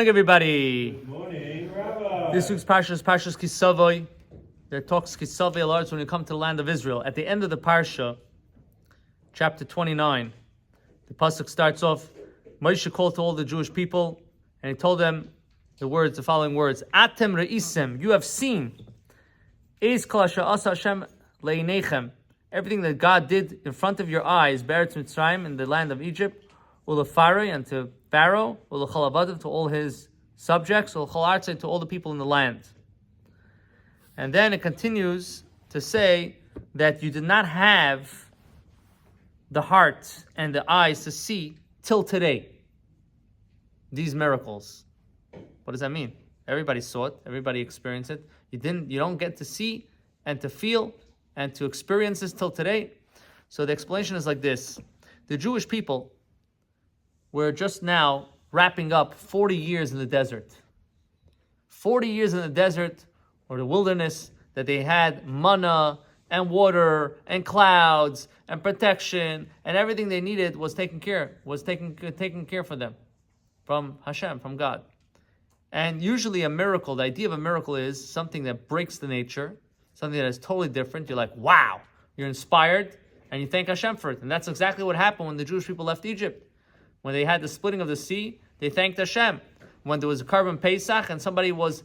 Good morning, everybody. Good morning, Rabbi. This week's parsha is Parshas Ki-tavo. That talks Ki-tavo a lot when you come to the land of Israel. At the end of the parsha, chapter 29, the pasuk starts off. Moshe called to all the Jewish people, and he told them the following words: Atem re'isem, you have seen, is kol asher asa Hashem le'inechem, everything that God did in front of your eyes, Be'eretz Mitzrayim, in the land of Egypt, u'lefaroi, and to Pharaoh, u'lechol avadim, to all his subjects, u'lechol artzei, to all the people in the land. And then it continues to say that you did not have the heart and the eyes to see till today these miracles. What does that mean? Everybody saw it, everybody experienced it. You don't get to see and to feel and to experience this till today. So the explanation is like this: the Jewish people were just now wrapping up 40 years in the desert. 40 years in the desert or the wilderness, that they had manna and water and clouds and protection, and everything they needed was taken care for them from Hashem, from God. And usually a miracle, the idea of a miracle is something that breaks the nature, something that is totally different. You're like, wow, you're inspired, and you thank Hashem for it. And that's exactly what happened when the Jewish people left Egypt. When they had the splitting of the sea, they thanked Hashem. When there was a Karban Pesach and somebody was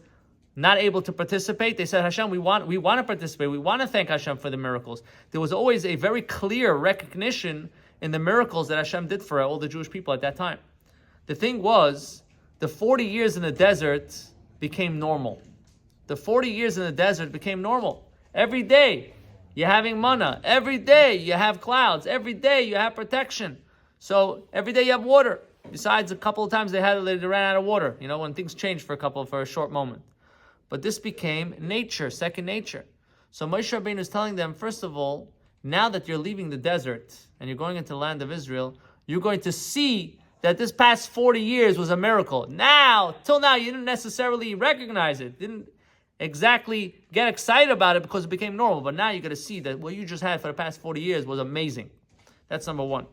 not able to participate, they said, Hashem, we want to participate. We want to thank Hashem for the miracles. There was always a very clear recognition in the miracles that Hashem did for all the Jewish people at that time. The thing was, the 40 years in the desert became normal. The 40 years in the desert became normal. Every day, you're having manna. Every day, you have clouds. Every day, you have protection. So every day you have water. Besides, a couple of times they ran out of water. You know, when things changed for a short moment. But this became nature, second nature. So Moshe Rabbeinu is telling them, first of all, now that you're leaving the desert and you're going into the land of Israel, you're going to see that this past 40 years was a miracle. Till now, you didn't necessarily recognize it, didn't exactly get excited about it because it became normal. But now you're going to see that what you just had for the past 40 years was amazing. That's number one.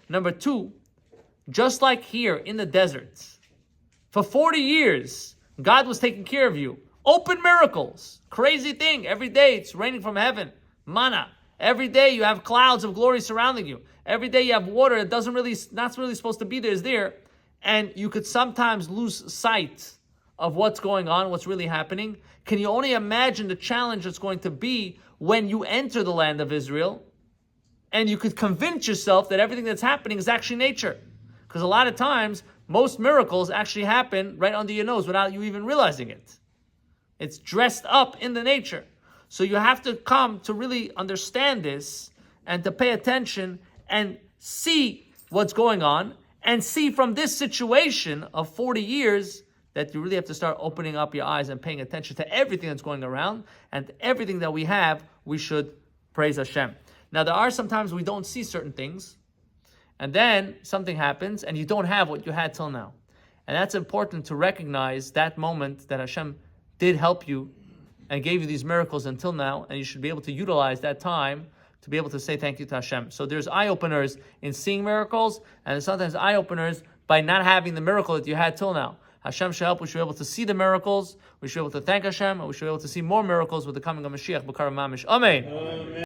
Number two, just like here in the desert, for 40 years, God was taking care of you. Open miracles. Crazy thing. Every day it's raining from heaven. Manna. Every day you have clouds of glory surrounding you. Every day you have water that not really supposed to be there is there. And you could sometimes lose sight of what's going on, what's really happening. Can you only imagine the challenge that's going to be when you enter the land of Israel and you could convince yourself that everything that's happening is actually nature? Because a lot of times, most miracles actually happen right under your nose without you even realizing it. It's dressed up in the nature. So you have to come to really understand this and to pay attention and see what's going on and see from this situation of 40 years that you really have to start opening up your eyes and paying attention to everything that's going around, and everything that we have, we should praise Hashem. Now, there are sometimes we don't see certain things, and then something happens and you don't have what you had till now. And that's important to recognize that moment that Hashem did help you and gave you these miracles until now, and you should be able to utilize that time to be able to say thank you to Hashem. So there's eye-openers in seeing miracles, and there's sometimes eye-openers by not having the miracle that you had till now. Hashem should help. We should be able to see the miracles, we should be able to thank Hashem, and we should be able to see more miracles with the coming of Mashiach. B'karav Mamish. Amen.